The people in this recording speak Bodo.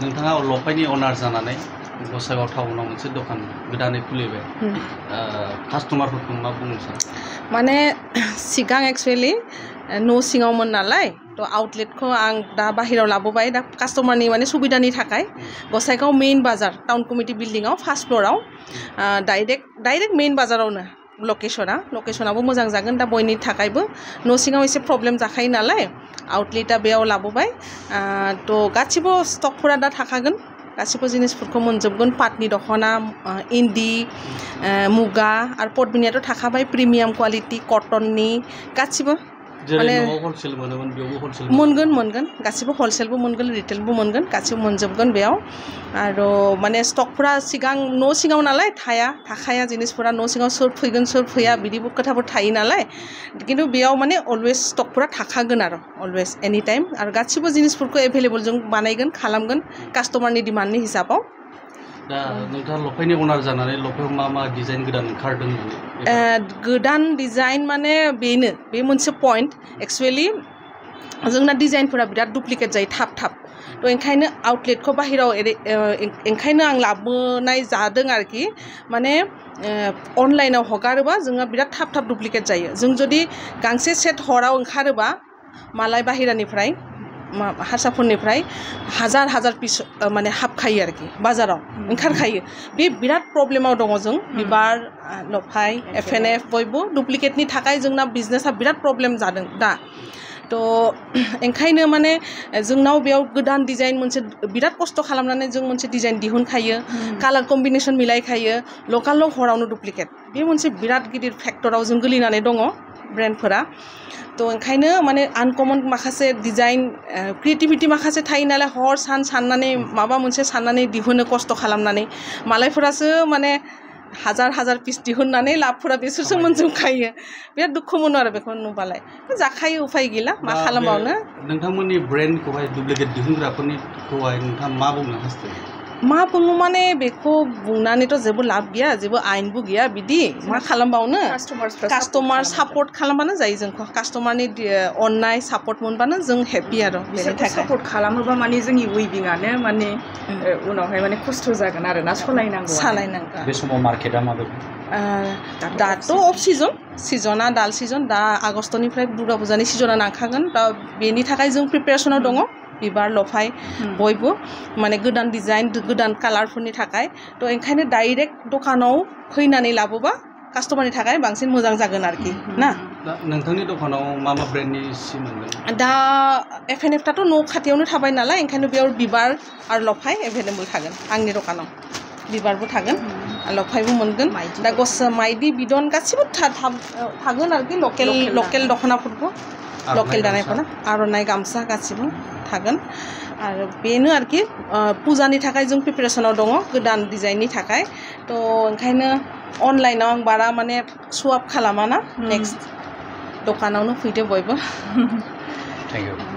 नोंथाङा लफायनि अनार जानानै गसाइगाव टाउनाव मोनसे दखान गोदानै खुलिबाय कास्टमारफोरखौ मा बुंनो सानो माने सिगां एक्चुअली न' सिङावमोन नालाय तो आउटलेटखौ आं दा बाहेराव लाबोबाय दा कास्टमारनि माने सुबिदानि थाखाय गसाइगाव मेइन बाजार टाउन कमिटि बिल्डिंआव फार्स्ट फ्लोराव डाइरेक्ट मेइन बाजारावनो लकेशनाबो मोजां जागोन दा बयनि थाखायबो न' सिङाव एसे प्रब्लेम जाखायो नालाय आउटलेटा बेयाव लाबोबाय तो गासिबो स्टकफोरा दा थाखागोन गासिबो जिनिसफोरखौ मोनजोबगोन पाटनि दखना इन्दि मुगा आरो पटमिनियाथ' थाखाबाय प्रिमियाम क्वालिटी कटननि गासिबो माने हलसेल मोनोमोन बेयावबो हलसेल मोनगोन गासिबो हलसेलबो मोनगोन रिटेलबो मोनगोन गासिबो मोनजोबगोन बेयाव आरो माने स्टकफोरा सिगां न' सिङाव नालाय थाखाया जिनिसफोरा न' सिङाव सोर फैगोन सोर फैया बिदिबो खोथाफोर थायो नालाय किन्तु बेयाव माने अलवेज स्टकफोरा थाखागोन आरो अलवेज एनि टाइम आरो गासिबो जिनिसफोरखौ एभेलेबल जों बानायगोन खालामगोन कास्टमारनि डिमान्डनि हिसाबाव दा नोंथाङा लफायनि अनार जानानै लफायाव मा डिजाइन गोदान ओंखारदों गोदान डिजाइन माने बे मोनसे पइन्ट एक्चुअली जोंना डिजाइनफोरा बिराद डुप्लिकेट जायो थाब तो ओंखायनो आउटलेटखौ बाहेराव ओंखायनो आं लाबोनाय जादों आरोखि माने अनलाइनाव हगारोबा जोंहा बिराद थाब डुप्लिकेट जायो जों जुदि गांसे सेट हराव ओंखारोबा मालाय बाहेरानिफ्राय हारसाफोरनिफ्राय हाजार पिस माने हाबखायो आरोखि बाजाराव ओंखारखायो बे बिराद प्रब्लेमाव दङ जों बिबार लफाय FNF बयबो डुप्लिकेटनि थाखाय जोंना बिजनेसा बिराद प्रब्लेम जादों दा तो ओंखायनो माने जोंनाव बेयाव गोदान डिजाइन मोनसे बिराद खस्थ' खालामनानै जों मोनसे डिजाइन दिहुनखायो कालार कम्बिनेसन मिलायखायो लकाल हरावनो डुप्लिकेट बे मोनसे बिराद गिदिर फेक्टराव जों गोलैनानै दङ ब्रेन्डफोरा तो ओंखायनो माने आनकमन माखासे डिजाइन क्रिएटिभिटी माखासे थायो नालाय हर सान साननानै माबा मोनसे साननानै दिहुनो खस्थ' खालामनानै मालायफोरासो माने हाजार पिस दिहुननानै लाबफोरा बिसोरसो मोनजोबखायो बिराद दुखु मोनो आरो बेखौ नुबालाय जाखायो उफाय गैला मा खालामबावनो नोंथांमोननि ब्रेन्डखौहाय डुप्लिकेट दिहुनग्राफोरनिखौहाय नोंथाङा मा बुंनो हास्थायो मा बुङो माने बेखौ बुंनानैथ' जेबो लाब गैया जेबो आयेनबो गैया बिदि मा खालामबावनो कास्टमार सापर्ट खालामबानो जायो जोंखौ कास्टमारनि अननाय सापर्ट मोनबानो जों हेपि आरो बेनि थाखाय सापर्ट खालामोबा माने जोंनि वेबिंआनो माने उनावहाय माने खस्थ' जागोन आरो ना सालायनांगौ बे समाव मार्केटआ माबायदि दाथ' अफ सिजना दाल सिजन दा आगस्तनिफ्राय दुर्गा फुजानि सिजना नांखागोन दा बेनि थाखाय जों प्रिपेरेसनाव दङ बिबार लफाय बयबो माने गोदान डिजाइन गोदान कालारफोरनि थाखाय तो ओंखायनो डाइरेक्ट दखानाव फैनानै लाबोबा कास्टमारनि थाखाय बांसिन मोजां जागोन आरोखि ना नोंथांनि दखानाव मा ब्रेन्डनि सि मोनगोन दा FNFआथ' न' खाथियावनो थाबाय नालाय ओंखायनो बेयाव बिबार आरो लफाय एभेलेबल थागोन आंनि दखानाव बिबारबो थागोन लफायबो मोनगोन दा माइदि बिदन गासिबो थागोन आरोखि लकेल दख'नाफोरखौ लकेल दानायफोरा आर'नाइ गामसा गासिबो थागोन आरो बेनो आरोखि फुजानि थाखाय जों प्रिपेरेसनाव दङ गोदान डिजाइननि थाखाय तो ओंखायनो अनलाइनाव आं बारा माने सुवाप खालामा ना नेक्स्ट दखानावनो फैदो बयबो थेंक इउ